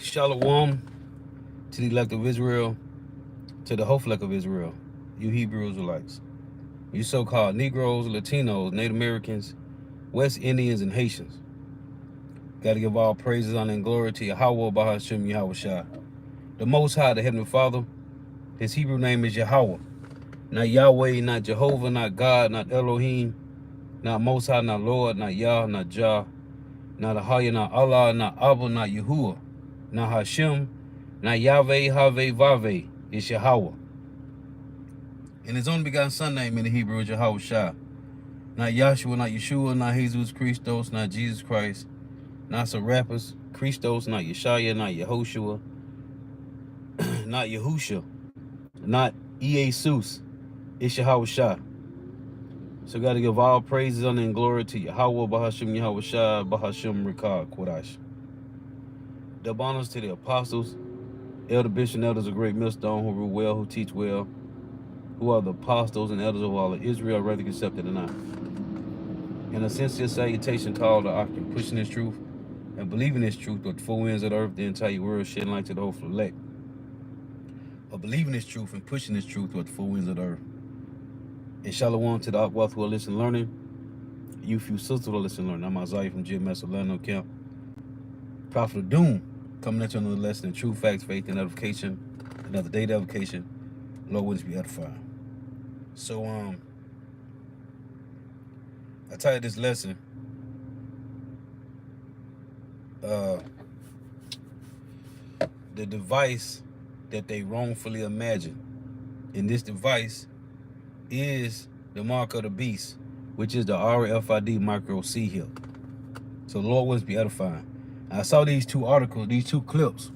Shalom to the elect of Israel, to the Hoflek of Israel, you Hebrew Israelites, you so-called Negroes, Latinos, Native Americans, West Indians, and Haitians. Got to give all praises, honor, and glory to Yahweh, Bahashem, Yahweh Shai. The Most High, the Heavenly Father, his Hebrew name is Yahweh. Not Yahweh, not Jehovah, not God, not Elohim, not Most High, not Lord, not Yah, not Jah, not Ahaya, not Allah, not Abba, not Yahuwah, not Hashem, not Yahweh, Have, Vave. It's Yahweh. And his only begotten son name in the Hebrew is Yahweh Shai. Not Yahshua, not Yeshua, not Jesus Christos, not Jesus Christ, not some rappers, Christos, not Yeshaya, not Yehoshua, not Yahusha, not Jesus. It's Yahweh Shai. So got to give all praises, honor, and glory to Yahweh, Bahashem, Yahweh Shai, Bahashem, Rikah, Kodash. Double honors to the apostles, elder bishop, elders of great millstone who rule well, who teach well, who are the apostles and elders of all of Israel, whether accepted or not. And a sincere salutation to all the Akim, pushing this truth and believing this truth with the four winds of the earth, the entire world, shedding light to the hopeful elect. Or believing this truth and pushing this truth with the four winds of the earth. And shalom to the Akwath who are listening learning. You few sisters who are listening learning. I'm Isaiah from GMS Orlando Camp. Prophet of Doom, coming at you on another lesson in true facts, faith, and edification. Another day of edification. Lord, wouldn't be edified. So, I titled this lesson, the device that they wrongfully imagined. And this device is the mark of the beast, which is the RFID micro C hill. So the Lord wants to be edifying. I saw these two articles, these two clips,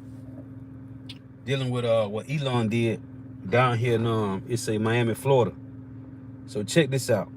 dealing with what Elon did down here in it's Miami, Florida. So check this out.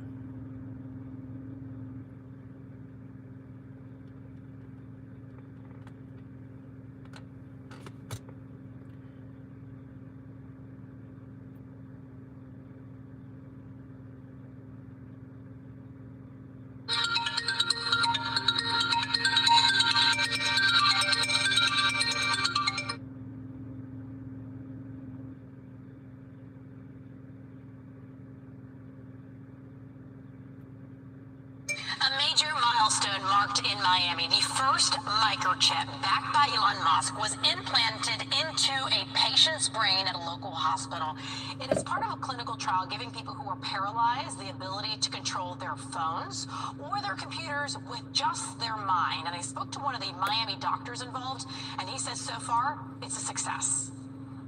A major milestone marked in Miami. The first microchip backed by Elon Musk was implanted into a patient's brain at a local hospital. It is part of a clinical trial giving people who are paralyzed the ability to control their phones or their computers with just their mind. And I spoke to one of the Miami doctors involved, and he says so far it's a success.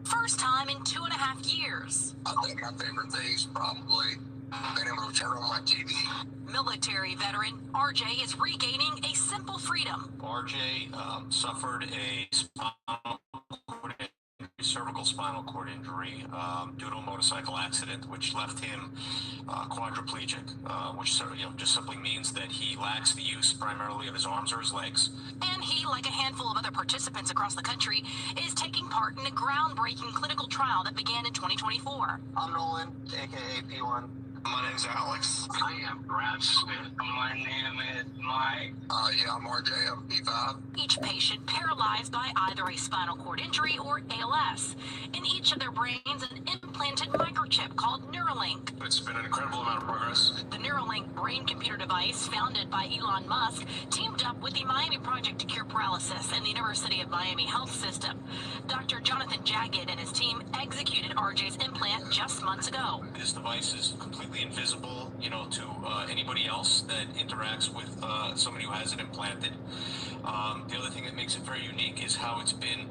First time in 2.5 years. I think my favorite thing is probably being able to turn on my TV. Military veteran RJ is regaining a simple freedom. RJ suffered a cervical spinal cord injury due to a motorcycle accident, which left him quadriplegic, which just simply means that he lacks the use primarily of his arms or his legs. And he, like a handful of other participants across the country, is taking part in a groundbreaking clinical trial that began in 2024. I'm Nolan, aka P1. My name's Alex. I am Brad Smith. My name is Mike. Yeah, I'm RJ. I'm P5. Each patient paralyzed by either a spinal cord injury or ALS. In each of their brains, an implanted microchip called Neuralink. It's been an incredible amount of progress. The Neuralink brain-computer device, founded by Elon Musk, teamed up with the Miami Project to Cure Paralysis and the University of Miami Health System. Dr. Jonathan Jagged and his team executed RJ's implant just months ago. This device is completely invisible, to anybody else that interacts with somebody who has it implanted. The other thing that makes it very unique is how it's been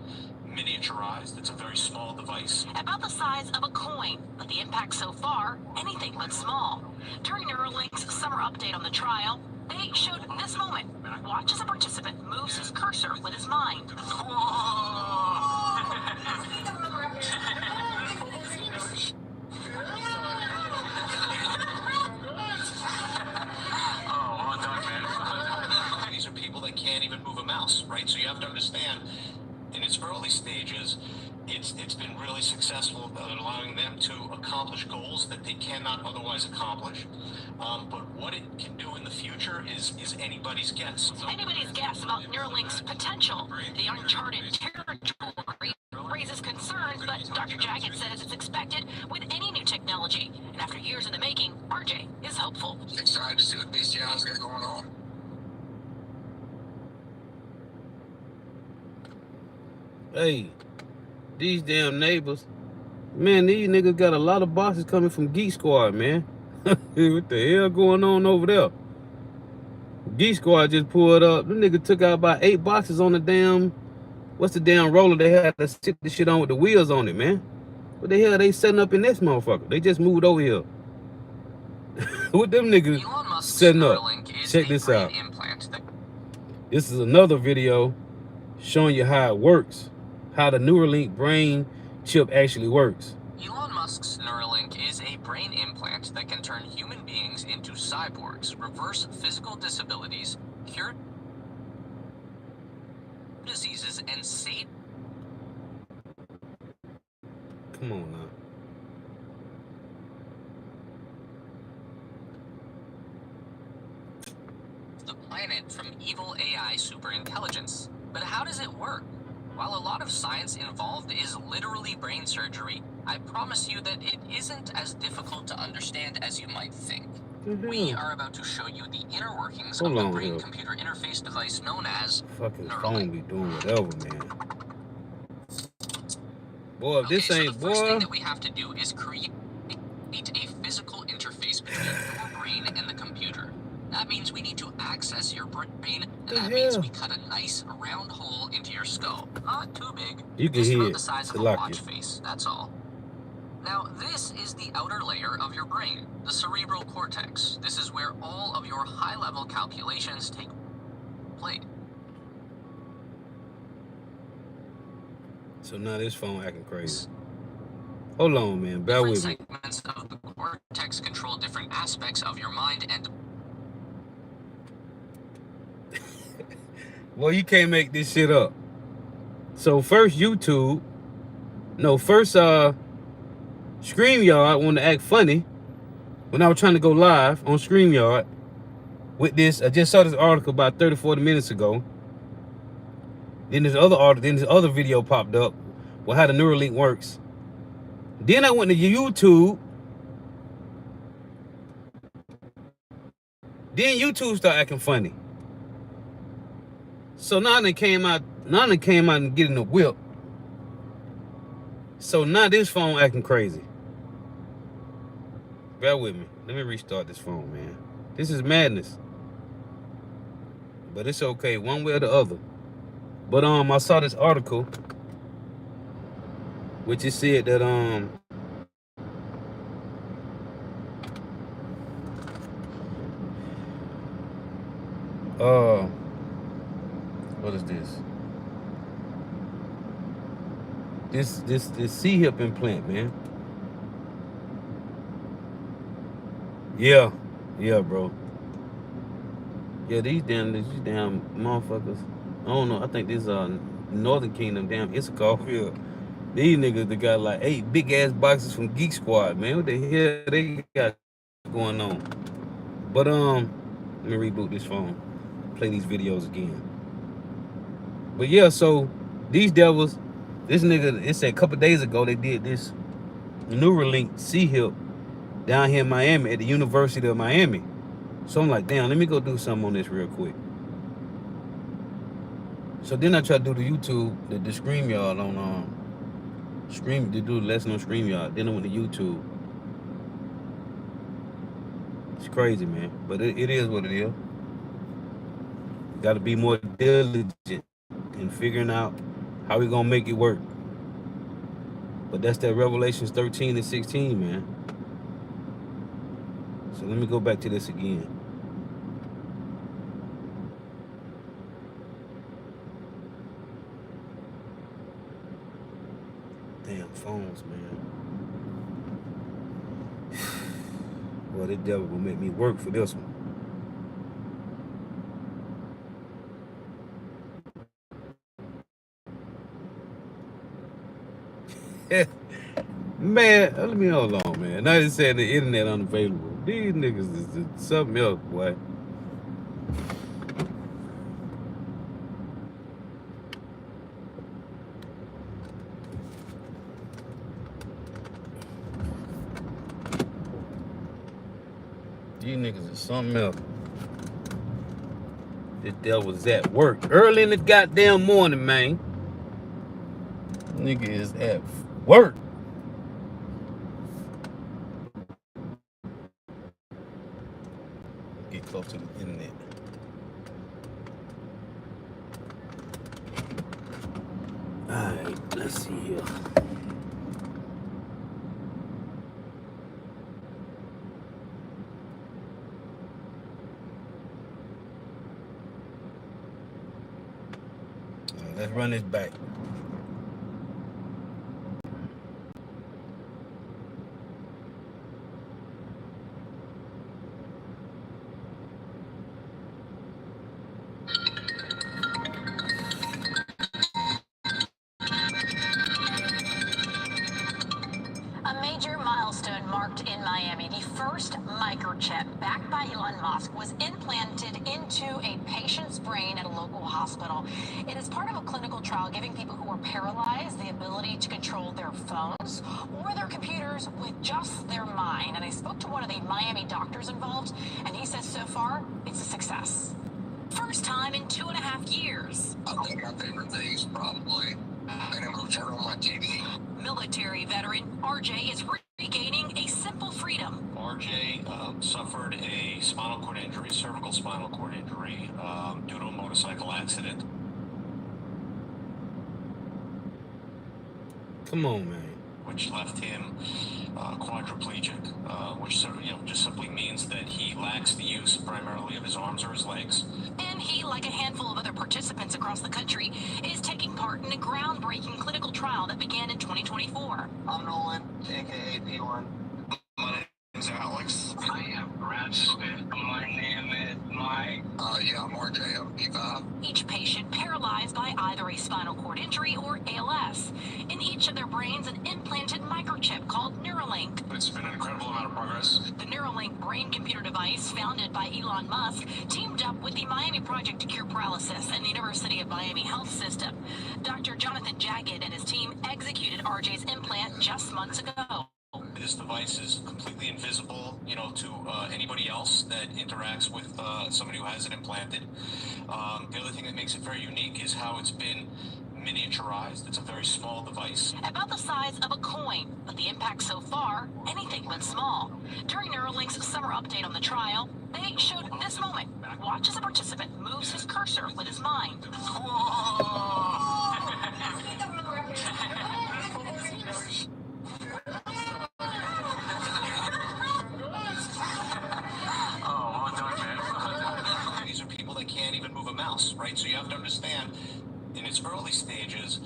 miniaturized. It's a very small device. About the size of a coin, but the impact so far, anything but small. During Neuralink's summer update on the trial, they showed this moment. Watch as a participant moves his cursor with his mind. These are people that can't even move a mouse, right? So you have to understand, in its early stages, it's been really successful at allowing them to accomplish goals that they cannot otherwise accomplish. But what it can do in the future is anybody's guess. Anybody's guess about Neuralink's potential, the uncharted territory Dr. Jackett says it's expected with any new technology. And after years in the making, RJ is hopeful. Excited to see what BCI's got going on. Hey, these damn neighbors. Man, these niggas got a lot of boxes coming from Geek Squad, man. What the hell going on over there? Geek Squad just pulled up. The nigga took out about 8 boxes on the damn, what's the damn roller they had to sit the shit on with the wheels on it, man? What the hell they setting up in this motherfucker? They just moved over here. What them niggas setting up? Check this out. This is another video showing you how it works, how the Neuralink brain chip actually works. Elon Musk's Neuralink is a brain implant that can turn human beings into cyborgs, reverse physical disabilities, cure diseases, and save. Come on now. The planet from evil AI superintelligence. But how does it work? While a lot of science involved is literally brain surgery, I promise you that it isn't as difficult to understand as you might think. We are about to show you the inner workings of the brain-computer interface device known as fucking phone be doing whatever, man. Boy, if this ain't, so the first thing that we have to do is create a physical interface between your brain and the computer. That means we need to access your brain, and that means we cut a nice round hole into your skull. Not too big. You can just hear about it. the size of a watch face, that's all. Now, this is the outer layer of your brain, the cerebral cortex. This is where all of your high-level calculations take place. So now this phone acting crazy. Hold on, man. Bear with me. Segments of the cortex control different aspects of your mind and... Well, you can't make this shit up. So first StreamYard wanted to act funny when I was trying to go live on StreamYard with this. I just saw this article about 30, 40 minutes ago. Then this other video popped up with how the Neuralink works. Then I went to YouTube. Then YouTube started acting funny. So now they came out and getting the whip. So now this phone acting crazy. Bear with me. Let me restart this phone, man. This is madness. But it's okay, one way or the other. But I saw this article which it said that what is this? This C-hip implant, man. Yeah, bro. Yeah, these damn motherfuckers. I don't know. I think this Northern Kingdom, damn Issachar here. These niggas that got like 8 big ass boxes from Geek Squad, man. What the hell they got going on? But let me reboot this phone. Play these videos again. But yeah, so these devils, this nigga, it said a couple days ago they did this Neuralink C-hip down here in Miami at the University of Miami. So I'm like, damn, let me go do something on this real quick. So then I tried to do the YouTube, the StreamYard on to do the lesson on StreamYard. Then I went to YouTube. It's crazy, man, but it is what it is. Got to be more diligent in figuring out how we gonna make it work. But that's that Revelations 13 and 16, man. So let me go back to this again. Damn phones, man. Well, this devil will make me work for this one. Man, let me hold on, man. Now they saying the internet unavailable. These niggas is something else, boy. These niggas is something else. This devil was at work early in the goddamn morning, man. Nigga is at work. Get close to the internet. Alright, let's see here. Alright, let's run this back. A major milestone marked in Miami. The first microchip backed by Elon Musk was implanted into a patient's brain at a local hospital. It is part of a clinical trial giving people who are paralyzed the ability to control their phones or their computers with just their mind. And I spoke to one of the Miami doctors involved, and he says so far it's a success. First time in 2.5 years. I think my favorite thing is probably being able to turn on my TV. Military veteran RJ is regaining a simple freedom. RJ suffered a spinal cord injury, cervical spinal cord injury, due to a motorcycle accident. Come on, man. Which left him quadriplegic, which just simply means that he lacks the use primarily of his arms or his legs. And he, like a handful of other participants across the country, is taking part in a groundbreaking clinical trial that began in 2024. I'm Nolan, aka P1. My name's Alex. I am Brad Smith. My name is Mike. Yeah, I'm RJ. I'm P5. Each patient paralyzed by either a spinal cord injury or ALS. In each of their brains, an implanted microchip called Neuralink. It's been an incredible amount of progress. The Neuralink brain-computer device, founded by Elon Musk, teamed up with the Miami Project to Cure Paralysis and the University of Miami Health System. Dr. Jonathan Jagged and his team executed RJ's implant just months ago. This device is completely invisible, to anybody else that interacts with somebody who has it implanted. The other thing that makes it very unique is how it's been miniaturized. It's a very small device. About the size of a coin, but the impact so far, anything but small. During Neuralink's summer update on the trial, they showed this moment. Watch as a participant moves his cursor with his mind. These are people that can't even move a mouse, right? So you have to understand, in its early stages,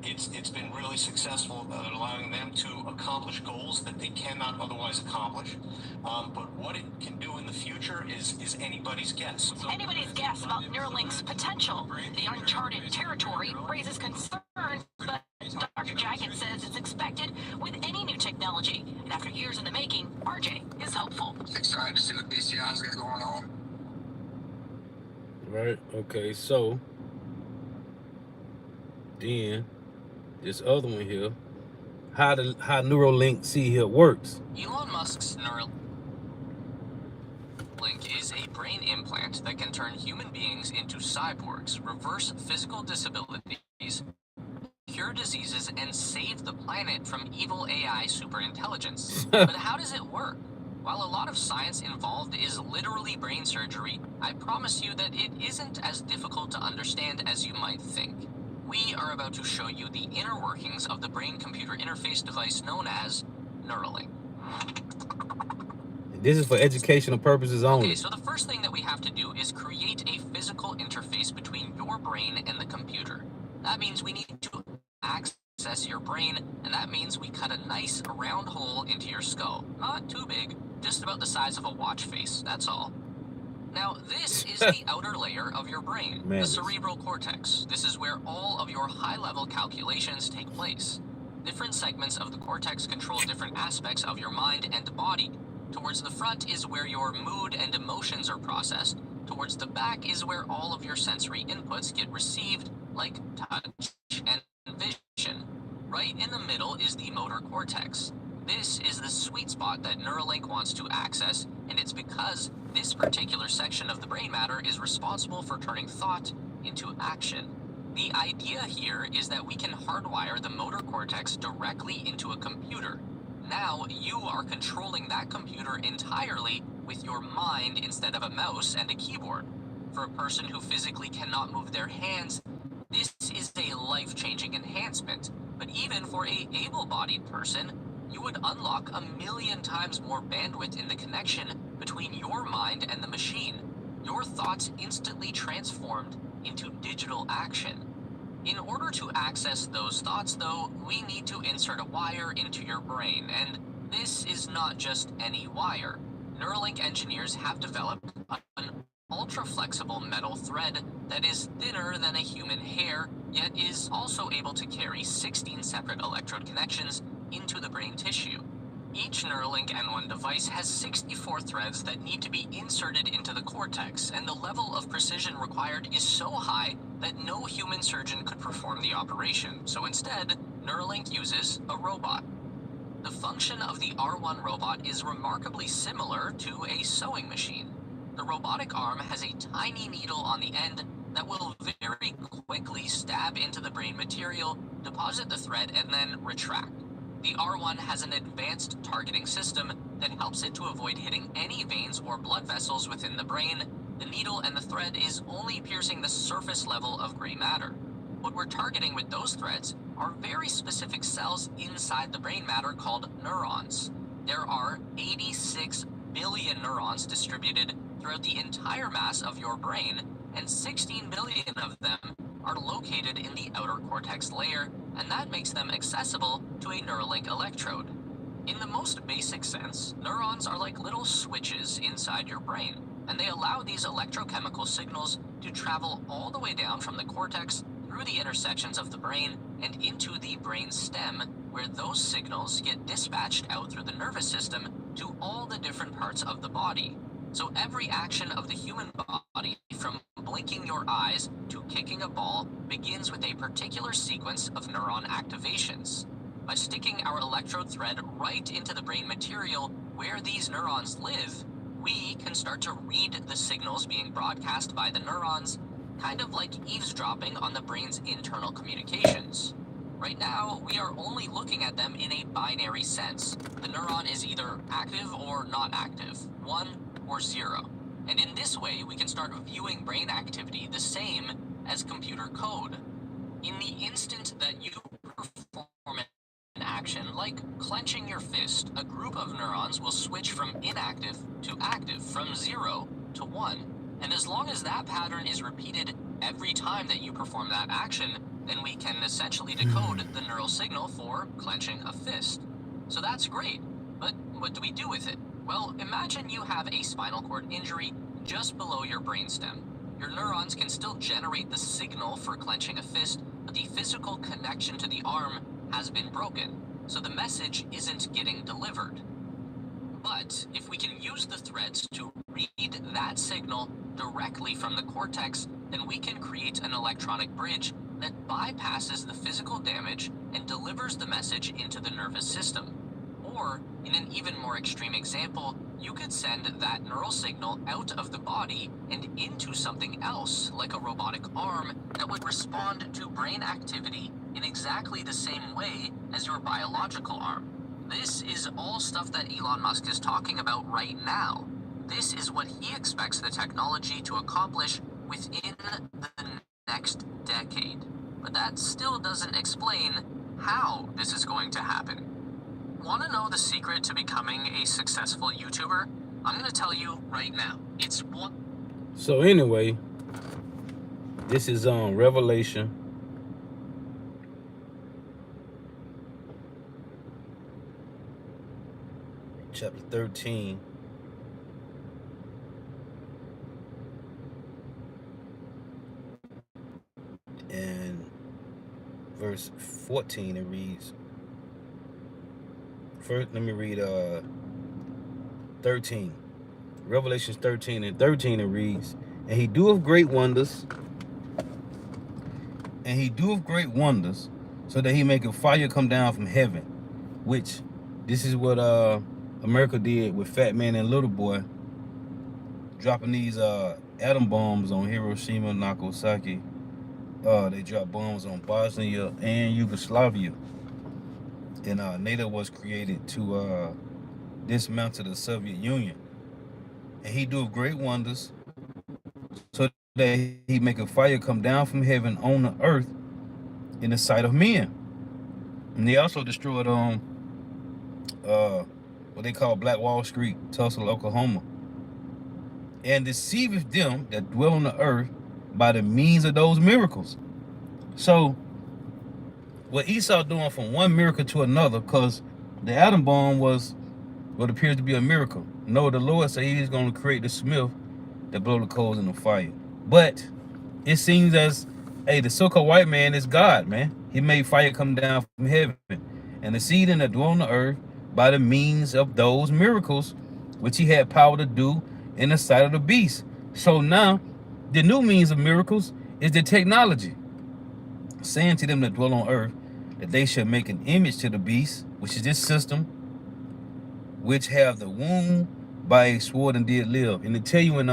it's been really successful at allowing them to accomplish goals that they cannot otherwise accomplish. But what it can do in the future is anybody's guess. Anybody's guess about Neuralink's potential. The uncharted territory raises concern, but Dr. Jagged says it's expected with any new technology. And after years in the making, RJ is hopeful. Excited to see what BCI's got going on. Right, okay, so then this other one here, how Neuralink see here works. Elon Musk's Neuralink is a brain implant that can turn human beings into cyborgs, reverse physical disabilities, cure diseases, and save the planet from evil AI superintelligence. But how does it work? While a lot of science involved is literally brain surgery, I promise you that it isn't as difficult to understand as you might think. We are about to show you the inner workings of the brain-computer interface device known as Neuralink. This is for educational purposes only. Okay, so the first thing that we have to do is create a physical interface between your brain and the computer. That means we need to access your brain, and that means we cut a nice round hole into your skull. Not too big, just about the size of a watch face, that's all. Now, this is the outer layer of your brain, the cerebral cortex. This is where all of your high-level calculations take place. Different segments of the cortex control different aspects of your mind and body. Towards the front is where your mood and emotions are processed. Towards the back is where all of your sensory inputs get received, like touch and vision. Right in the middle is the motor cortex. This is the sweet spot that Neuralink wants to access and it's because this particular section of the brain matter is responsible for turning thought into action. The idea here is that we can hardwire the motor cortex directly into a computer. Now you are controlling that computer entirely with your mind instead of a mouse and a keyboard. For a person who physically cannot move their hands, this is a life-changing enhancement. But even for a able-bodied person, you would unlock 1,000,000 times more bandwidth in the connection between your mind and the machine. Your thoughts instantly transformed into digital action. In order to access those thoughts, though, we need to insert a wire into your brain, and this is not just any wire. Neuralink engineers have developed an ultra-flexible metal thread that is thinner than a human hair, yet is also able to carry 16 separate electrode connections into the brain tissue. Each Neuralink N1 device has 64 threads that need to be inserted into the cortex, and the level of precision required is so high that no human surgeon could perform the operation, so instead, Neuralink uses a robot. The function of the R1 robot is remarkably similar to a sewing machine. The robotic arm has a tiny needle on the end that will very quickly stab into the brain material, deposit the thread, and then retract. The R1 has an advanced targeting system that helps it to avoid hitting any veins or blood vessels within the brain. The needle and the thread is only piercing the surface level of gray matter. What we're targeting with those threads are very specific cells inside the brain matter called neurons. There are 86 billion neurons distributed throughout the entire mass of your brain, and 16 billion of them are located in the outer cortex layer, and that makes them accessible to a Neuralink electrode. In the most basic sense, neurons are like little switches inside your brain, and they allow these electrochemical signals to travel all the way down from the cortex through the intersections of the brain and into the brain stem, where those signals get dispatched out through the nervous system to all the different parts of the body. So every action of the human body, from blinking your eyes to kicking a ball, begins with a particular sequence of neuron activations. By sticking our electrode thread right into the brain material where these neurons live, we can start to read the signals being broadcast by the neurons, kind of like eavesdropping on the brain's internal communications. Right now, we are only looking at them in a binary sense. The neuron is either active or not active, 1 or 0. And in this way, we can start viewing brain activity the same as computer code. In the instant that you perform an action like clenching your fist, a group of neurons will switch from inactive to active, from 0 to 1. And as long as that pattern is repeated every time that you perform that action, then we can essentially decode the neural signal for clenching a fist. So that's great, but what do we do with it? Well, imagine you have a spinal cord injury just below your brainstem. Your neurons can still generate the signal for clenching a fist, but the physical connection to the arm has been broken, so the message isn't getting delivered. But if we can use the threads to read that signal directly from the cortex, then we can create an electronic bridge that bypasses the physical damage and delivers the message into the nervous system. Or, in an even more extreme example, you could send that neural signal out of the body and into something else, like a robotic arm, that would respond to brain activity in exactly the same way as your biological arm. This is all stuff that Elon Musk is talking about right now. This is what he expects the technology to accomplish within the next decade. But that still doesn't explain how this is going to happen. Want to know the secret to becoming a successful YouTuber? I'm going to tell you right now. It's one. So anyway, this is on Revelation. Chapter 13. And verse 14, it reads. First, let me read 13. Revelations 13 and 13, it reads, And he doeth great wonders, so that he maketh fire come down from heaven, which this is what America did with Fat Man and Little Boy dropping these atom bombs on Hiroshima, Nagasaki. They dropped bombs on Bosnia and Yugoslavia. And NATO was created to dismantle the Soviet Union. And he do great wonders so that he make a fire come down from heaven on the earth in the sight of men. And they also destroyed what they call Black Wall Street, Tulsa, Oklahoma, and deceiveth them that dwell on the earth by the means of those miracles. So what Esau doing from one miracle to another, because the atom bomb was what appears to be a miracle. No, the Lord said he's going to create the smith that blow the coals in the fire. But it seems as, hey, the so-called white man is God, man. He made fire come down from heaven. And the seed in that dwell on the earth by the means of those miracles, which he had power to do in the sight of the beast. So now, the new means of miracles is the technology, saying to them that dwell on earth that they shall make an image to the beast, which is this system, which have the womb by a sword and did live. And to tell you in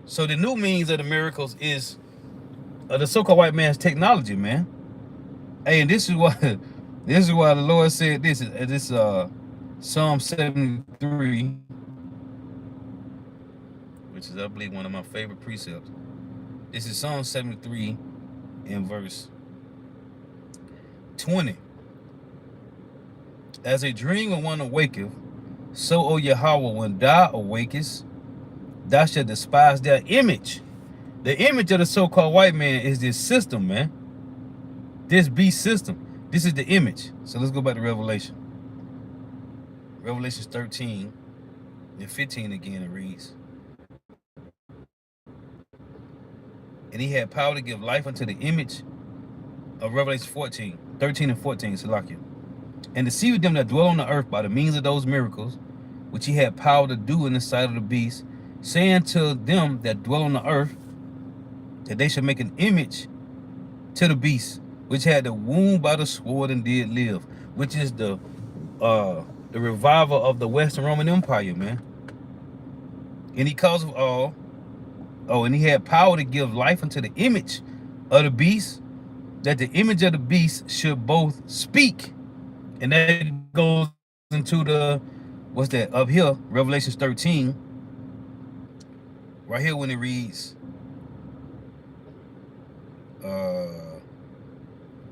so the new means of the miracles is the so-called white man's technology, man. Hey, and this is why the Lord said this Psalm 73, which is I believe one of my favorite precepts. This is Psalm 73 in verse 20. As a dream when one awaketh, so, O Yahweh, when thou awakest, thou shalt despise their image. The image of the so-called white man is this system, man. This beast system. This is the image. So let's go back to Revelation. Revelation 13 and 15 again, it reads. And he had power to give life unto the image of Revelation 13 and 14, Salakia. And deceived them that dwell on the earth by the means of those miracles, which he had power to do in the sight of the beast, saying to them that dwell on the earth, that they should make an image to the beast, which had the wound by the sword and did live, which is the revival of the Western Roman Empire, man. And he caused of all, and he had power to give life unto the image of the beast, that the image of the beast should both speak. And that goes into the, what's that, up here, Revelation 13, right here when it reads,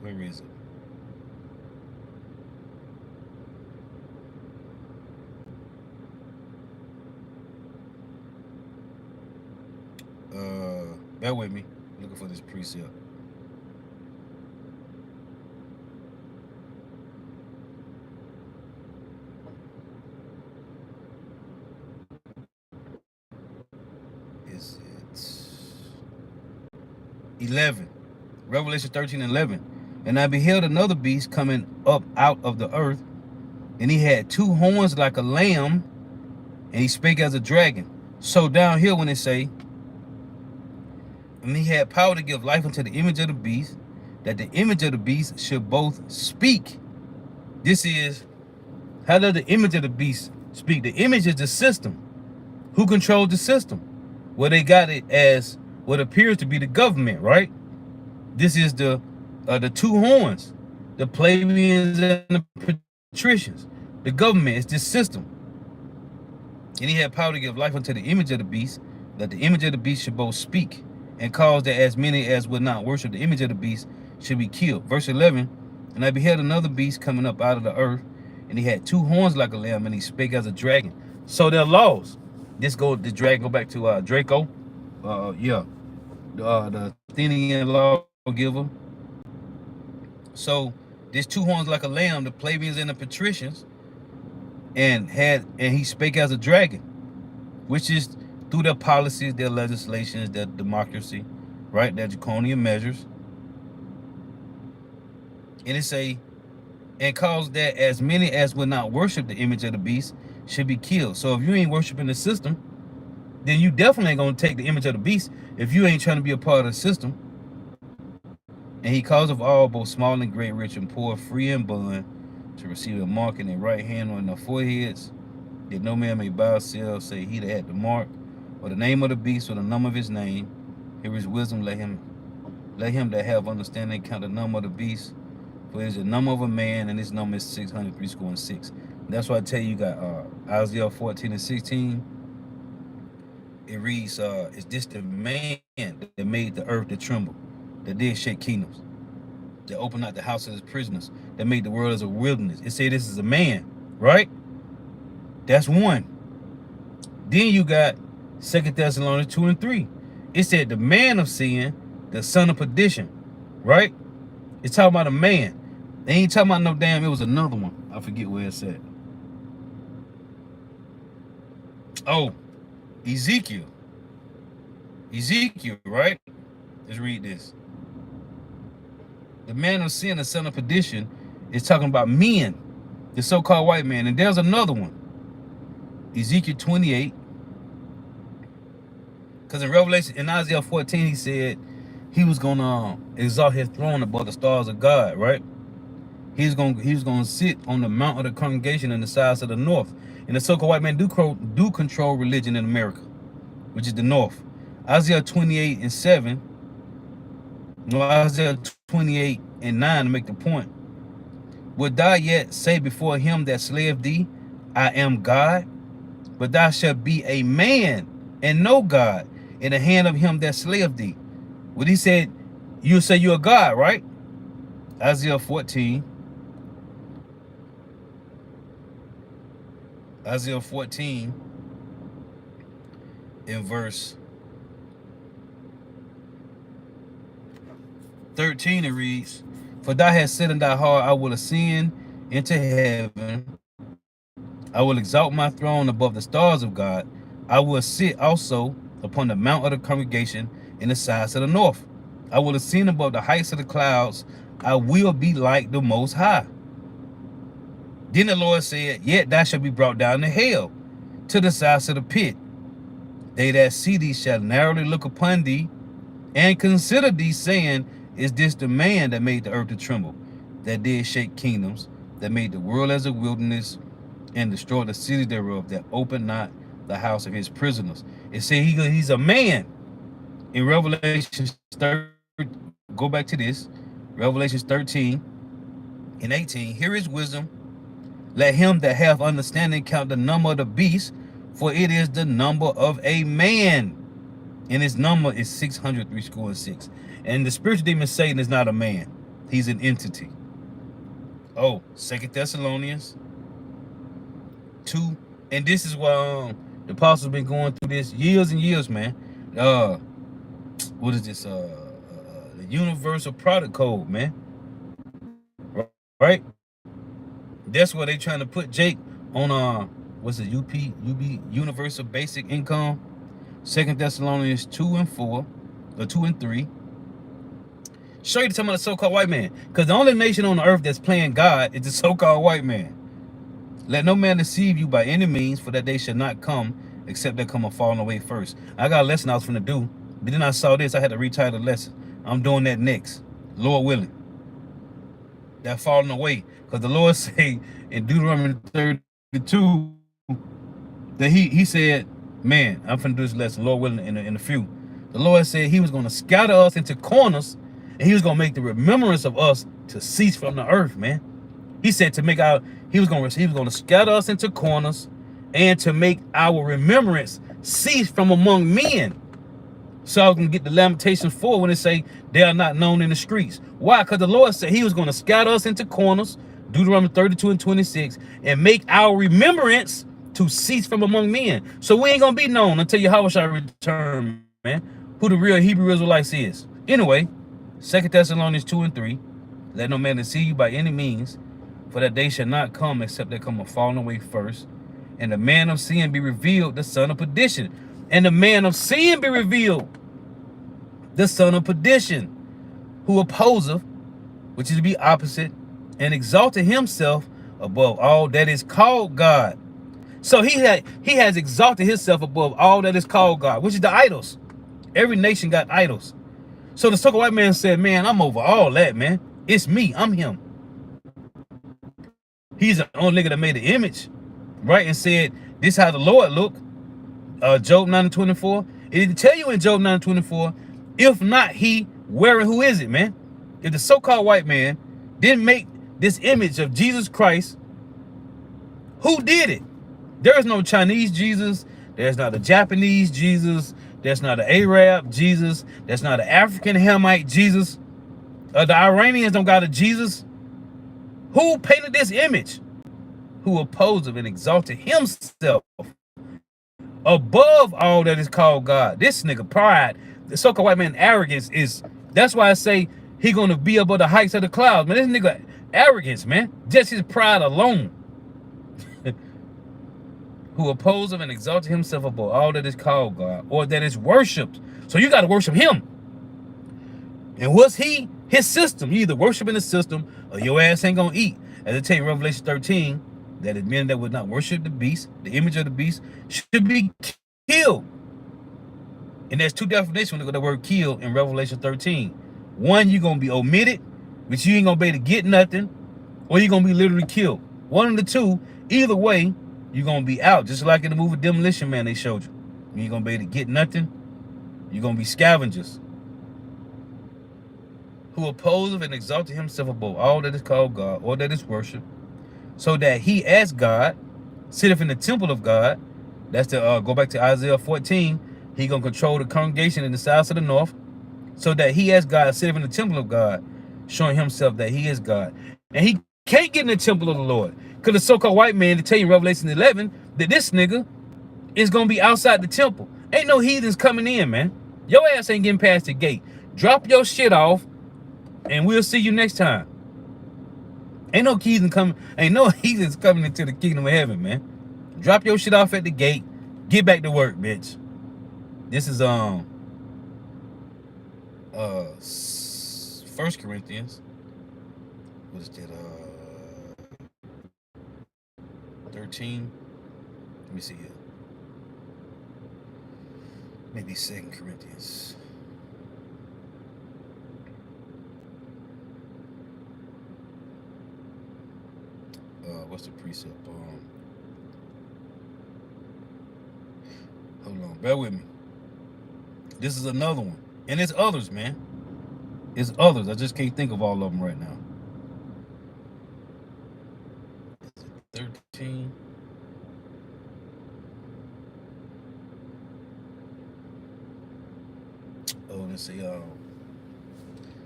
where is it? Bear with me, looking for this precept. Is it 11? Revelation 13 and 11. And I beheld another beast coming up out of the earth, and he had two horns like a lamb, and he spake as a dragon. So down here when they say, and he had power to give life unto the image of the beast, that the image of the beast should both speak. This is, how does the image of the beast speak? The image is the system. Who controls the system? Well, they got it as what appears to be the government, right? This is the two horns, the plebeians and the patricians. The government is this system. And he had power to give life unto the image of the beast, that the image of the beast should both speak, and cause that as many as would not worship the image of the beast should be killed. Verse 11, and I beheld another beast coming up out of the earth, and he had two horns like a lamb, and he spake as a dragon. So there are laws. The dragon go back to Draco. The Athenian lawgiver. So there's two horns like a lamb, the plebeians and the patricians, and he spake as a dragon, which is through their policies, their legislations, their democracy, right? Their draconian measures. And it say, and cause that as many as would not worship the image of the beast should be killed. So if you ain't worshiping the system, then you definitely ain't gonna take the image of the beast if you ain't trying to be a part of the system. And he caused of all, both small and great, rich and poor, free and bond, to receive a mark in their right hand or in their foreheads, that no man may buy or sell, say he that had the mark, or the name of the beast, or the number of his name. Here is wisdom, let him that have understanding count the number of the beast, for it is the number of a man, and his number is 666. That's why I tell you, you got Isaiah 14 and 16. It reads, is this the man that made the earth to tremble, that did shake kingdoms, that opened out the house of his prisoners, that made the world as a wilderness? It said this is a man, right? That's one. Then you got 2 Thessalonians 2 and 3. It said the man of sin, the son of perdition, right? It's talking about a man. They ain't talking about no damn, it was another one. I forget where it's at. Oh, Ezekiel, right? Let's read this. The man of sin, the son of perdition, is talking about men, the so-called white man. And there's another one, Ezekiel 28. Because in Revelation, in Isaiah 14, he said he was gonna exalt his throne above the stars of God, right? He was gonna sit on the mount of the congregation in the sides of the north. And the so-called white man do control religion in America, which is the north. Isaiah 28 and 7. No, Isaiah 28 and 9 to make the point. Would thou yet say before him that slayeth thee, I am God? But thou shalt be a man and no God in the hand of him that slayeth thee. What he said, you'll say you're a God, right? Isaiah 14. Isaiah 14 in verse 13 it reads, for thou hast said in thy heart, I will ascend into heaven, I will exalt my throne above the stars of God, I will sit also upon the mount of the congregation in the sides of the north, I will ascend above the heights of the clouds, I will be like the Most High. Then the Lord said, yet thou shalt be brought down to hell, to the sides of the pit. They that see thee shall narrowly look upon thee, and consider thee, saying, is this the man that made the earth to tremble, that did shake kingdoms, that made the world as a wilderness, and destroyed the cities thereof, that opened not the house of his prisoners? It said he's a man. In Revelation 13, go back to this, Revelation 13 and 18, here is wisdom. Let him that have understanding count the number of the beast, for it is the number of a man, and his number is 666. And the spiritual demon Satan is not a man, he's an entity. Oh, 2 Thessalonians 2, and this is why the apostles been going through this years and years, man. What is this? The universal product code, man. Right? That's where they trying to put Jake on what's it, UB universal basic income. 2 Thessalonians 2 and 4, or 2 and 3. Show you the time of the so-called white man. Because the only nation on the earth that's playing God is the so-called white man. Let no man deceive you by any means, for that day shall not come, except they come a falling away first. I got a lesson I was finna do, but then I saw this, I had to retitle the lesson. I'm doing that next, Lord willing. That falling away. Because the Lord say in Deuteronomy 32 that he said, man, I'm finna do this lesson, Lord willing, in a few. The Lord said he was going to scatter us into corners, and he was going to make the remembrance of us to cease from the earth, man. He said to make he was going to scatter us into corners and to make our remembrance cease from among men. So I can get the Lamentations 4 when it say they are not known in the streets. Why? Because the Lord said he was going to scatter us into corners, Deuteronomy 32 and 26, and make our remembrance to cease from among men. So we ain't going to be known until Yahweh shall return, man, who the real Hebrew Israelites is. Anyway, 2 Thessalonians 2 and 3, let no man deceive you by any means, for that day shall not come except they come a falling away first, and the man of sin be revealed, the son of perdition. And the man of sin be revealed, the son of perdition, who opposeth, which is to be opposite, and exalted himself above all that is called God. So he has exalted himself above all that is called God, which is the idols. Every nation got idols. So the so-called white man said, man, I'm over all that, man. It's me, I'm him. He's the only nigga that made the image, right? And said, This is how the Lord look. Job 9:24. It didn't tell you in Job 9:24. If not he, where and who is it, man? If the so-called white man didn't make this image of Jesus Christ, who did it? There is no Chinese Jesus. There's not a Japanese Jesus. There's not an Arab Jesus. There's not an African Hamite Jesus. The Iranians don't got a Jesus. Who painted this image? Who opposed him and exalted himself above all that is called God. This nigga pride, the so-called white man arrogance is, that's why I say he gonna be above the heights of the clouds. Man, this nigga arrogance, man. Just his pride alone. Who opposed him and exalted himself above all that is called God, or that is worshipped. So you gotta worship him. And what's he? His system. You either worship in the system or your ass ain't gonna eat. As it tell you in Revelation 13, that is men that would not worship the beast, the image of the beast, should be killed. And there's two definitions of the word kill in Revelation 13. One, you're gonna be omitted, which you ain't gonna be able to get nothing, or you're gonna be literally killed. One of the two, either way, you're gonna be out. Just like in the movie Demolition Man they showed you. You ain't gonna be able to get nothing. You're gonna be scavengers. Who oppose and exalted himself above all that is called God, or that is worship, so that he as God sitteth in the temple of God. That's to go back to Isaiah 14. He gonna control the congregation in the south of the north, so that he as God sitteth in the temple of God, showing himself that he is God. And he can't get in the temple of the Lord, because the so-called white man to tell you in Revelation 11 that this nigga is gonna be outside the temple. Ain't no heathens coming in, man. Your ass ain't getting past the gate. Drop your shit off, and we'll see you next time. Ain't no heathens coming into the kingdom of heaven, man. Drop your shit off at the gate. Get back to work, bitch. This is 1 Corinthians. What is that? 13. Let me see here. Maybe 2 Corinthians. What's the precept? Hold on, bear with me. This is another one, and it's others, man. It's others. I just can't think of all of them right now. 13. Oh, let's see.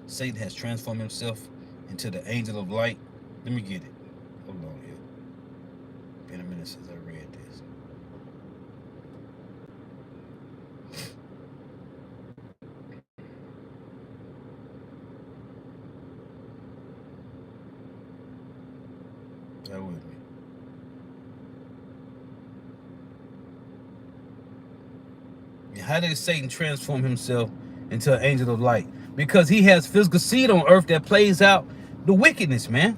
Satan has transformed himself into the angel of light. Let me get it. Hold on here. Been a minute since I read this. Bear with me. And how did Satan transform himself into an angel of light? Because he has physical seed on earth that plays out the wickedness, man.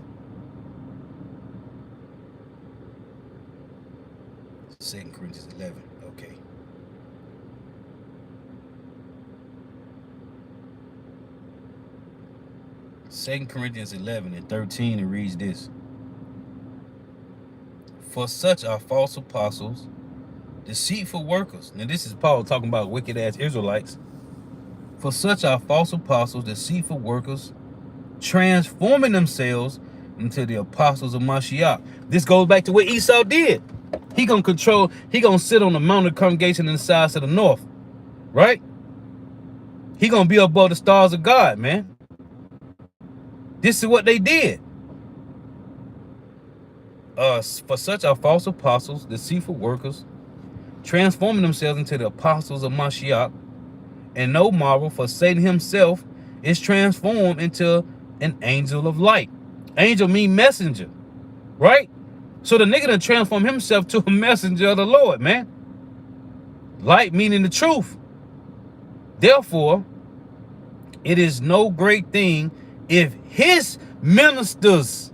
2 Corinthians 11. Okay. Second Corinthians 11 and 13, it reads this. For such are false apostles, deceitful workers. Now this is Paul talking about wicked ass Israelites. For such are false apostles, deceitful workers, transforming themselves into the apostles of Mashiach. This goes back to what Esau did. He gonna sit on the mountain congregation in the sides of the north, right? He gonna be above the stars of God, man. This is what they did. For such are false apostles, deceitful workers, transforming themselves into the apostles of Mashiach. And no marvel, for Satan himself is transformed into an angel of light. Angel mean messenger, right? So the nigga done transform himself to a messenger of the Lord, man. Light meaning the truth. Therefore, it is no great thing if his ministers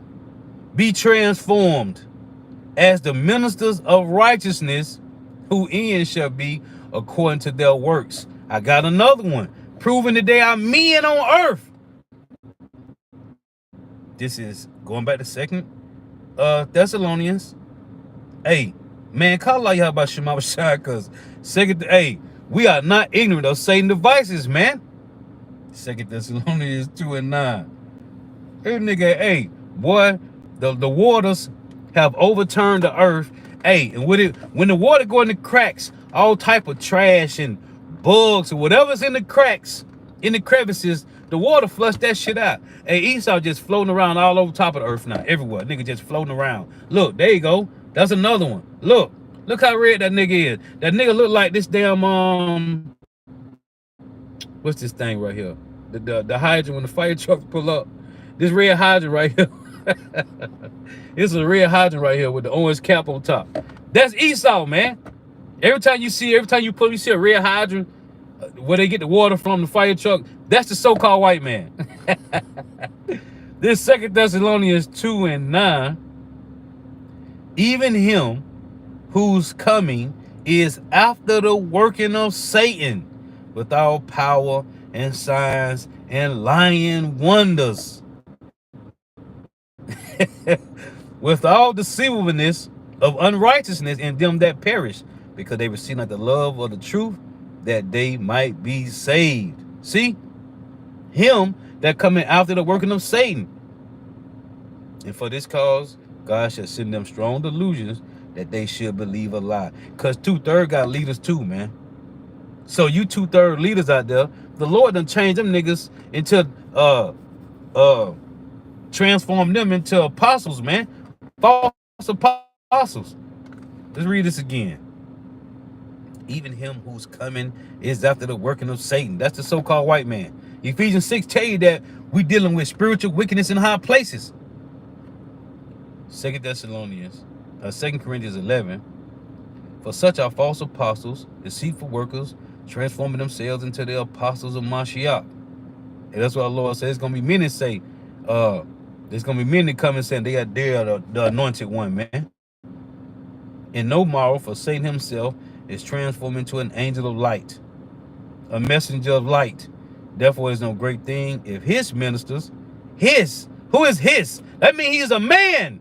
be transformed as the ministers of righteousness, who in shall be according to their works. I got another one, proving that they are men on earth. This is going back to 2 Thessalonians. Hey, Man, call out about Shema Shai, because hey, we are not ignorant of Satan's devices, man. 2 Thessalonians 2:9. Hey, nigga, hey, boy, the waters have overturned the earth. Hey, and when the water go in the cracks, all type of trash and bugs or whatever's in the cracks, in the crevices, the water flush that shit out. Hey, Esau just floating around all over top of the earth now, everywhere. Nigga just floating around. Look, there you go. That's another one. Look how red that nigga is. That nigga look like this damn what's this thing right here? The hydrant when the fire trucks pull up. This red hydrant right here. This is a red hydrant right here with the orange cap on top. That's Esau, man. Every time you see a red hydrant where they get the water from the fire truck, that's the so-called white man. This 2 Thessalonians 2:9. Even him whose coming is after the working of Satan, with all power and signs and lying wonders, with all deceivableness of unrighteousness in them that perish, because they receive not the love of the truth, that they might be saved. See, him that coming after the working of Satan. And for this cause, God shall send them strong delusions that they should believe a lie. Because 2/3 got leaders too, man. So you 2/3 leaders out there, the Lord done changed them niggas into transform them into apostles, man. False apostles. Let's read this again. Even him whose coming is after the working of Satan. That's the so-called white man. Ephesians 6 tell you that we dealing with spiritual wickedness in high places. 2 Corinthians 11. For such are false apostles, deceitful workers, transforming themselves into the apostles of Mashiach. And that's what our Lord says. There's gonna be many say, there's gonna be many coming saying they are the anointed one, man. And no marvel, for Satan himself is transformed into an angel of light, a messenger of light. Therefore, it's no great thing if his ministers, who is his? That means he is a man,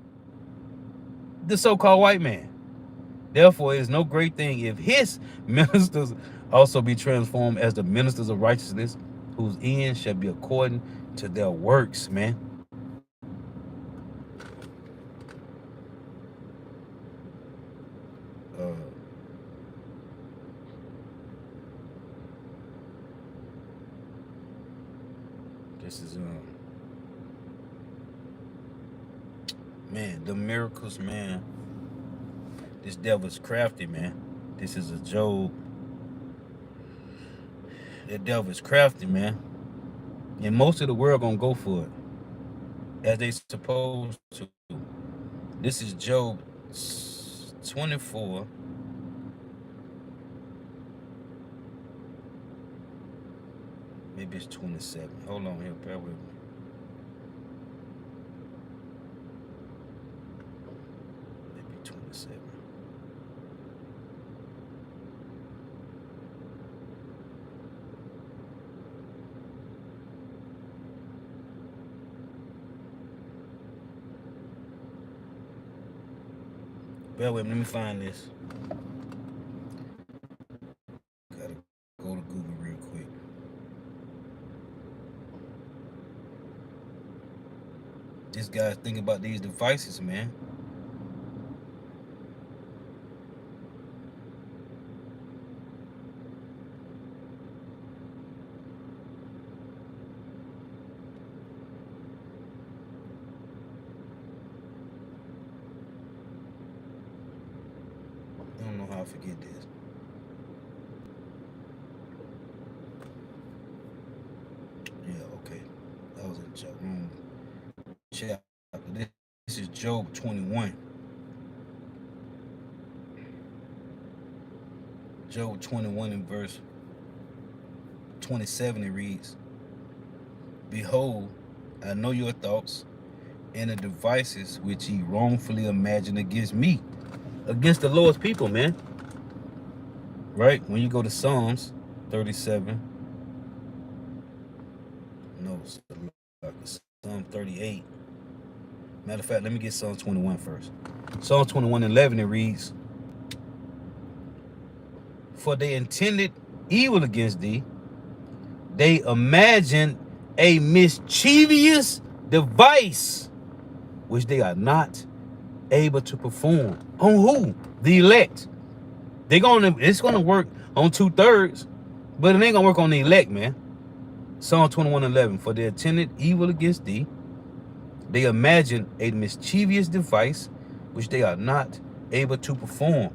the so-called white man. Therefore, it is no great thing if his ministers also be transformed as the ministers of righteousness, whose end shall be according to their works, man. This is man, the miracles, man. This devil's crafty, man. This is a Job. That devil's crafty, man. And most of the world gonna go for it, as they supposed to. This is Job 24. Maybe it's 27. Hold on here, bear with me. Maybe 27. Bear with me, let me find this. Gotta go to Google real quick. This guy's thinking about these devices, man. I don't know how I forget this. Yeah, okay. That was a joke. Chapter. This is Job 21. Job 21 in verse 27, it reads, Behold, I know your thoughts and the devices which ye wrongfully imagine against me, against the Lord's people, man. Right? When you go to Psalms 37, no, Psalm 38. Matter of fact, let me get Psalm 21 first. Psalm 21:11, it reads, for they intended evil against thee. They imagined a mischievous device which they are not able to perform. On who? The elect. It's gonna work on 2/3, but it ain't gonna work on the elect, man. Psalm 21:11. For they intended evil against thee. They imagine a mischievous device which they are not able to perform.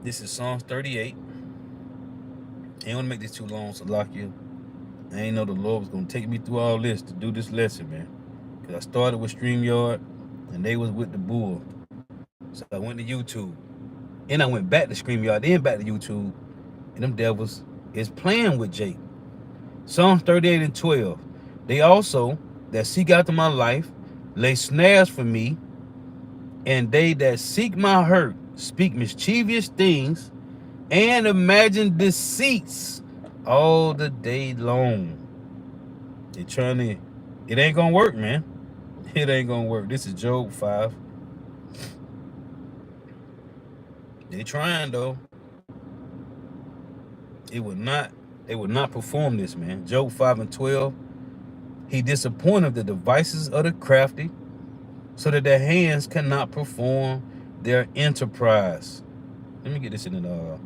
This is Psalms 38. I ain't want to make this too long, so lock you. I ain't know the Lord was going to take me through all this to do this lesson, man. Because I started with StreamYard, and they was with the bull. So I went to YouTube. And I went back to StreamYard, then back to YouTube. And them devils is playing with Jake. Psalms 38:12. They also that seek after my life lay snares for me, and they that seek my hurt speak mischievous things and imagine deceits all the day long. They trying to, it ain't gonna work, man. It ain't gonna work. This is Job 5. They trying though. They would not perform this, man. Job 5:12. He disappointed the devices of the crafty, so that their hands cannot perform their enterprise. Let me get this in the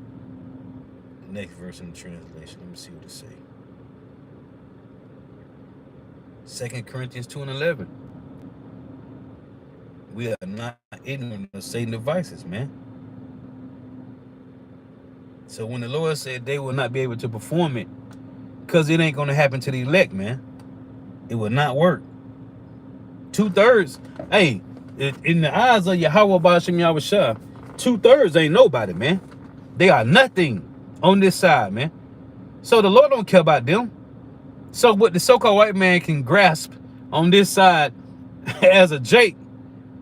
next verse in the translation. Let me see what it say. 2 Corinthians 2:11. We are not ignorant of Satan's devices, man. So when the Lord said they will not be able to perform it, because it ain't going to happen to the elect, man. It will not work. 2/3. Hey, in the eyes of Yahweh Bashim Yahushua, 2/3 ain't nobody, man. They are nothing on this side, man. So the Lord don't care about them. So what the so-called white man can grasp on this side as a Jake,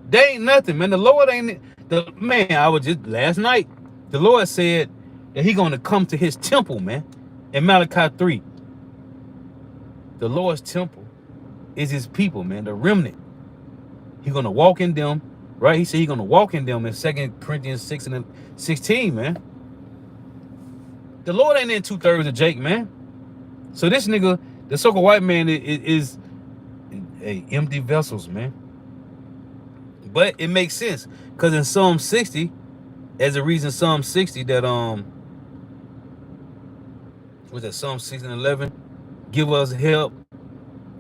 they ain't nothing, man. The Lord ain't the man. I was just last night. The Lord said that He gonna come to His temple, man. In Malachi 3. The Lord's temple is His people, man. The remnant. He gonna walk in them, right? He said He gonna walk in them in 2 Corinthians 6:16, man. The Lord ain't in 2/3 of Jake, man. So this nigga, the so-called white man, is empty vessels, man. But it makes sense, because in Psalm 60, as a reason, Psalm 60 that was that Psalm 60:11, give us help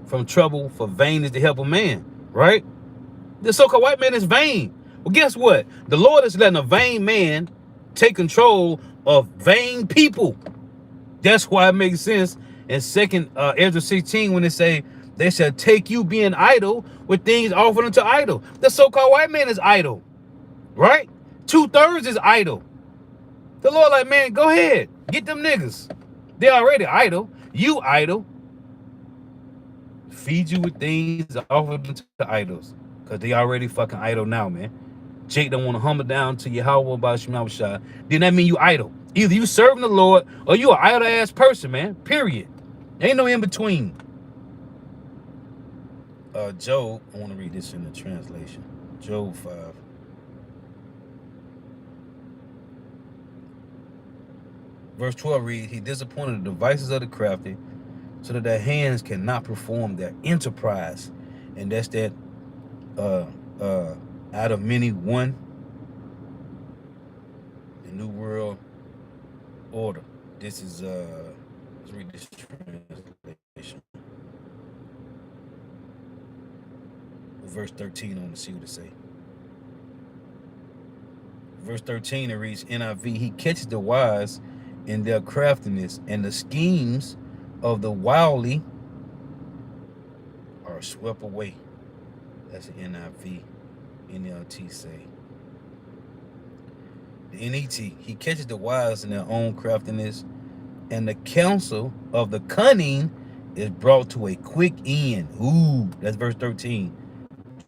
from trouble, for vain is the help of man, right? The so-called white man is vain. Well, guess what? The Lord is letting a vain man take control of vain people. That's why it makes sense in 2 Ezra 16 when they say, they shall take you being idle with things offered unto idol. The so-called white man is idle, right? 2/3 is idle. The Lord like, man, go ahead. Get them niggas. They already idle. You idle. Feed you with things offered unto idols. Because they already fucking idle now, man. Jake don't want to humble down to Yahweh Bashim Yahushua. Then that mean you idle. Either you serving the Lord or you an idle ass person, man. Period. Ain't no in between. Job, I want to read this in the translation. Job 5. Verse 12 reads, He disappointed the devices of the crafty, so that their hands cannot perform their enterprise. And that's that out of many one, the New World Order. This is let's read this translation. Verse 13, I want to see what it say. Verse 13, it reads NIV, He catches the wise in their craftiness, and the schemes of the wily are swept away. That's the NIV. NLT say. The NET, He catches the wise in their own craftiness, and the counsel of the cunning is brought to a quick end. Ooh, that's verse 13.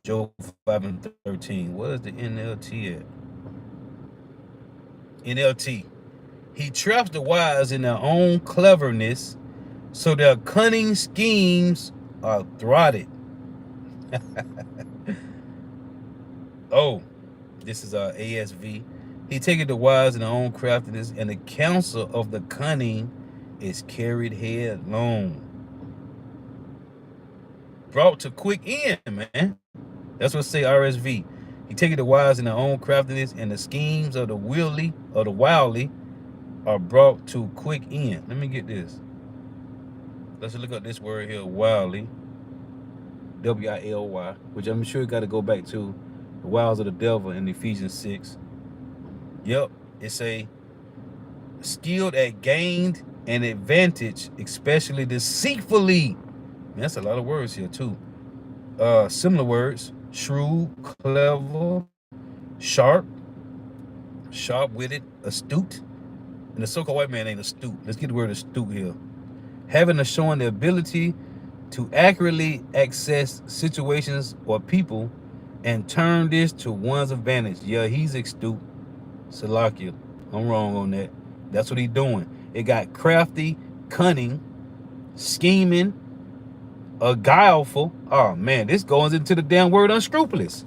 Job 5:13. What is the NLT at? NLT. He traps the wise in their own cleverness, so their cunning schemes are thwarted. Oh, this is ASV. He taketh the wise in their own craftiness, and the counsel of the cunning is carried headlong. Brought to quick end, man. That's what say RSV. He taketh the wise in their own craftiness, and the schemes of the wily are brought to quick end. Let me get this. Let's look up this word here, wily. W-I-L-Y, which I'm sure you got to go back to the wiles of the devil in Ephesians 6. Yep, it's a skilled at gained an advantage, especially deceitfully. Man, that's a lot of words here too. Similar words: shrewd, clever, sharp, sharp-witted, astute. And the so-called white man ain't astute. Let's get the word astute here. Having or showing the ability to accurately access situations or people and turn this to one's advantage. Yeah, he's astute. Salakia. I'm wrong on that. That's what he's doing. It got crafty, cunning, scheming, guileful. Oh man, this goes into the damn word unscrupulous.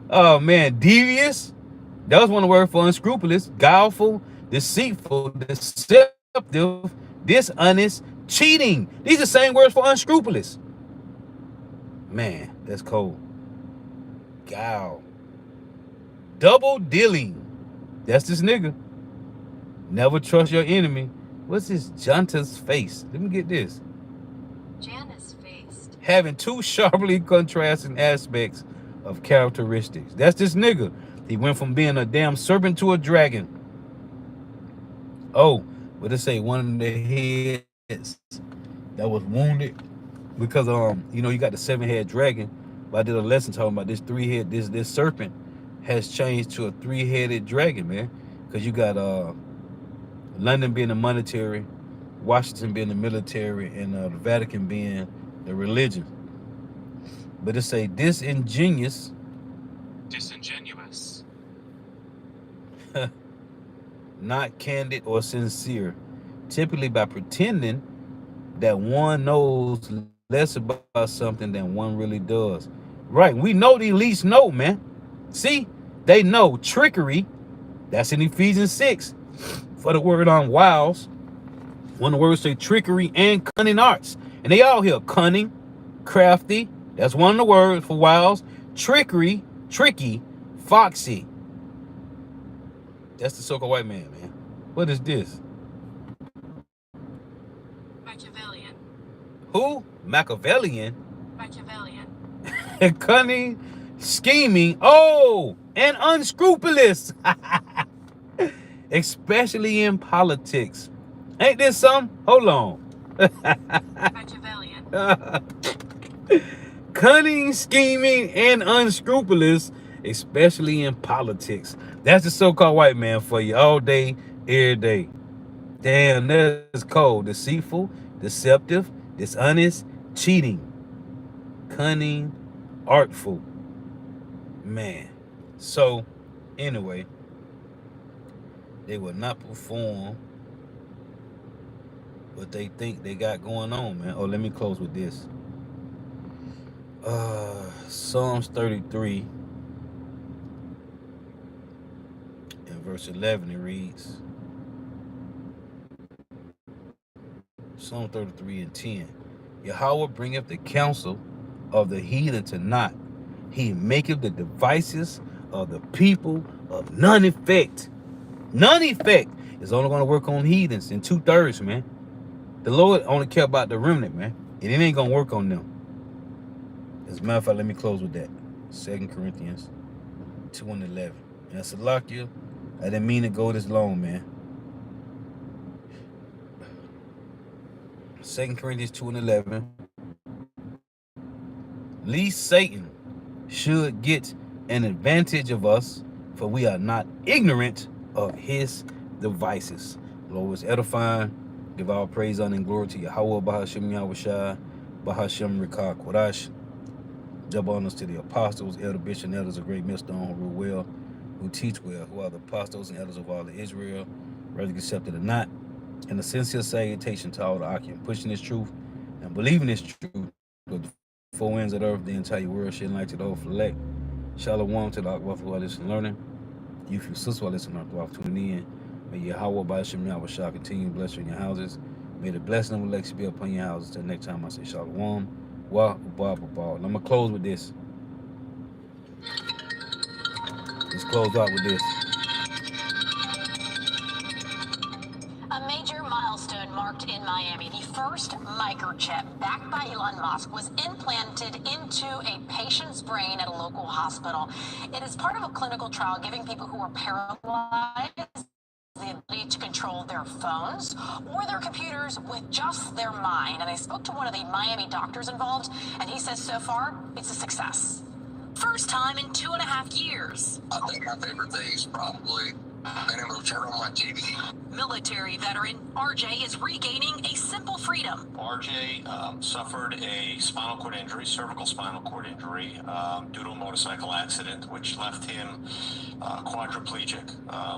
Oh man, devious. That was one of the words for unscrupulous. Guileful, deceitful, deceptive, dishonest, cheating. These are the same words for unscrupulous. Man, that's cold. Guile. Double dealing. That's this nigga. Never trust your enemy. What's this Janta's face? Let me get this. Jana's face. Having two sharply contrasting aspects of characteristics. That's this nigga. He went from being a damn serpent to a dragon. Oh, what they say? One of the heads that was wounded because you got the 7-head dragon. But I did a lesson talking about this 3-head. This serpent has changed to a 3-headed dragon, man. Because you got London being the monetary, Washington being the military, and the Vatican being the religion. But it's a disingenuous, not candid or sincere, typically by pretending that one knows less about something than one really does. Right, we know the elites know, man. See, they know trickery. That's in Ephesians 6. For the word on wiles, one of the words say trickery and cunning arts. And they all here, cunning, crafty. That's one of the words for wiles. Trickery, tricky, foxy. That's the so-called white man, man. What is this? Machiavellian. Who? Machiavellian? Machiavellian. Cunning, scheming, and unscrupulous. Especially in politics. Ain't this something? Hold on. Machiavellian. Cunning, scheming, and unscrupulous, especially in politics. That's the so-called white man for you all day, every day. Damn, that's cold. Deceitful, deceptive, dishonest, cheating, cunning, artful. Man. So, anyway, they will not perform what they think they got going on, man. Oh, let me close with this. Psalms 33 in verse 11, it reads, Psalm 33 and 10. Yahweh bringeth the counsel of the heathen to naught. He maketh the devices of the people of none effect. None effect. It's only going to work on heathens in 2/3, man. The Lord only care about the remnant, man. And it ain't going to work on them. As a matter of fact, let me close with that. 2 Corinthians 2 and 11. And Salakia, I didn't mean to go this long, man. 2 Corinthians 2 and 11. Lest Satan should get an advantage of us, for we are not ignorant of his devices. Lord is edifying. Give all praise, honor, and glory to Yahweh, Bahashem Yahushua, Bahashem Rikah Kodash. Double honors to the apostles, elder, bishop, and elders of great millstone who rule well, who teach well, who are the apostles and elders of all of Israel, whether accepted or not. And a sincere salutation to all the Akim, pushing this truth and believing this truth with the four winds of the earth, the entire world, shedding light to the whole select. Shalom to the Akbar who are listening and learning. You feel sister while listening to off tuning in. May your Yahweh by Shem Yahweh Shah continue to bless you in your houses. May the blessing of Alexia be upon your houses. Till next time I say Shalom. Wa ba ba ba. I'm gonna close with this. Let's close out with this. A major milestone marked in Miami. The first microchip backed by Elon Musk was implanted into a patient's brain at a local hospital. It is part of a clinical trial giving people who are paralyzed the ability to control their phones or their computers with just their mind. And I spoke to one of the Miami doctors involved, and he says so far it's a success. First time in 2.5 years. I think my favorite thing is probably being able to turn on my TV. Military veteran RJ is regaining a simple freedom. RJ suffered a spinal cord injury, cervical spinal cord injury, due to a motorcycle accident, which left him quadriplegic,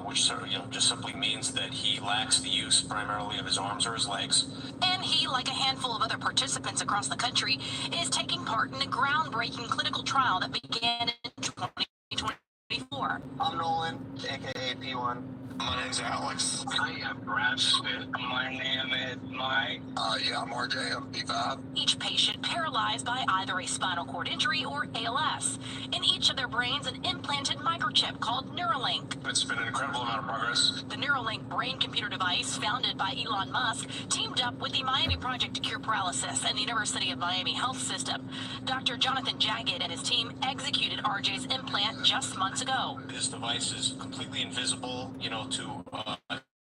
which just simply means that he lacks the use primarily of his arms or his legs. And he, like a handful of other participants across the country, is taking part in a groundbreaking clinical trial that began in 2024. I'm Nolan, aka P1. My name's Alex. I am Brad Smith. My name is Mike. Yeah, I'm RJ. I'm P5. Each patient paralyzed by either a spinal cord injury or ALS. In each of their brains, an implanted microchip called Neuralink. It's been an incredible amount of progress. The Neuralink brain-computer device, founded by Elon Musk, teamed up with the Miami Project to Cure Paralysis and the University of Miami Health System. Dr. Jonathan Jagged and his team executed RJ's implant just months ago. This device is completely invisible, to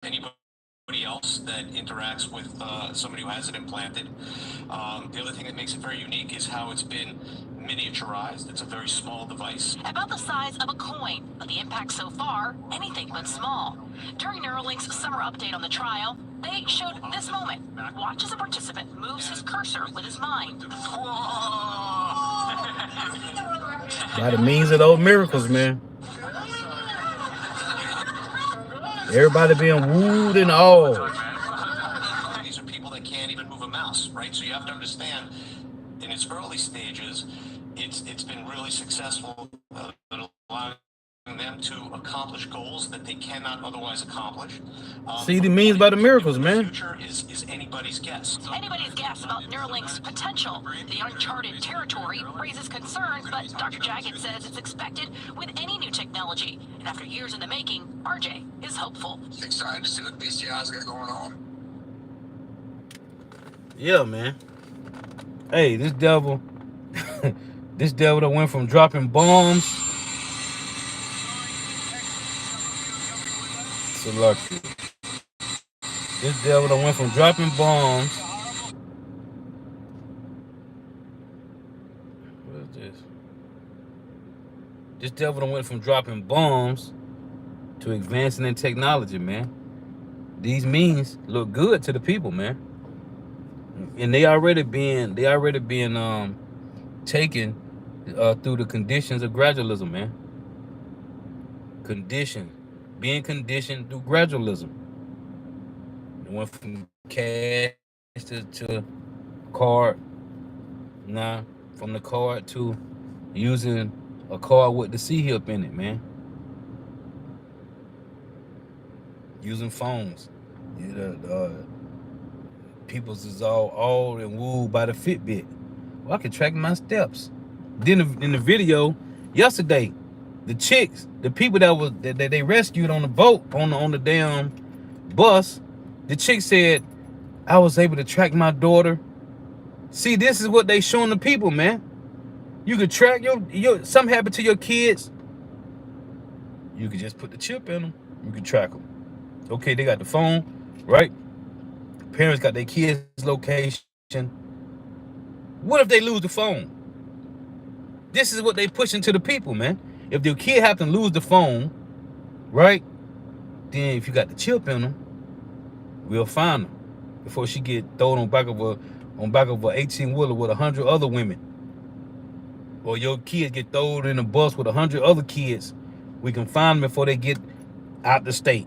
anybody else that interacts with somebody who has it implanted. The other thing that makes it very unique is how it's been miniaturized. It's a very small device. About the size of a coin, but the impact so far, anything but small. During Neuralink's summer update on the trial, they showed this moment. Watch as a participant moves his cursor with his mind. By the means of those miracles, man. Everybody being wooed and all. These are people that can't even move a mouse, right? So you have to understand, in its early stages, it's been really successful at allowing them to accomplish goals that they cannot otherwise accomplish. See the means by the miracles, man. The future is anybody's guess. Anybody's guess about Neuralink's potential. The uncharted territory raises concerns, but Dr. Jagged says it's expected with any new technology. And after years in the making, RJ is hopeful. Excited to see what BCI's got going on. Yeah, man. Hey, this devil, this devil that went from dropping bombs. So lucky. This devil that went from dropping bombs. What is this? This devil that went from dropping bombs to advancing in technology, man. These means look good to the people, man. And they already being taken through the conditions of gradualism, man. Being conditioned through gradualism. It went from cash to card. Now, from the card to using a card with the C-hip in it, man. Using phones. People's is all and wooed by the Fitbit. Well, I can track my steps. Then in the video yesterday, the chicks, the people that they rescued on the boat on the damn bus, the chick said, I was able to track my daughter. See, this is what they showing the people, man. You could track your something happened to your kids. You could just put the chip in them. You can track them. Okay, they got the phone, right? Parents got their kids' location. What if they lose the phone? This is what they pushing to the people, man. If your kid happen to lose the phone, right? Then if you got the chip in them, we'll find them before she get thrown on back of a 18-wheeler with 100 other women. Or your kids get thrown in a bus with 100 other kids. We can find them before they get out the state.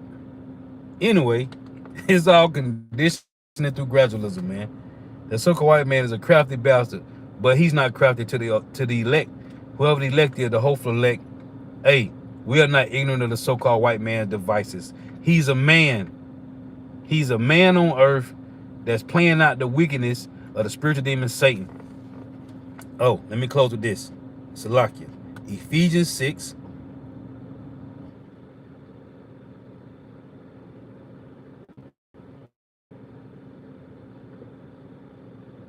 Anyway, it's all conditioning through gradualism, man. The so-called white man is a crafty bastard, but he's not crafty to the elect. Whoever the elect is, the hopeful elect, hey, We are not ignorant of the so-called white man's devices. He's a man. He's a man on earth that's playing out the wickedness of the spiritual demon Satan. Oh, let me close with this. Salakia. Ephesians 6.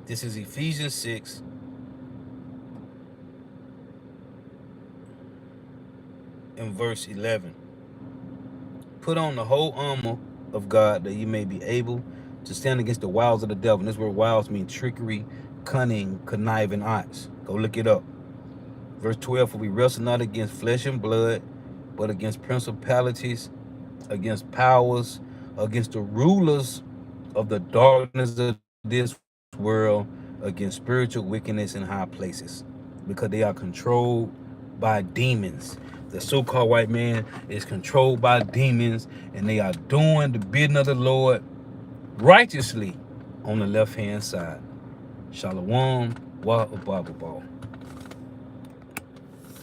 This is Ephesians 6. In verse 11. Put on the whole armor of God that you may be able to stand against the wiles of the devil. And this word wiles means trickery, cunning, conniving arts. Go look it up. Verse 12, for we wrestle not against flesh and blood, but against principalities, against powers, against the rulers of the darkness of this world, against spiritual wickedness in high places, because they are controlled by demons. The so-called white man is controlled by demons, and they are doing the bidding of the Lord righteously on the left-hand side. Shalom, wa baba.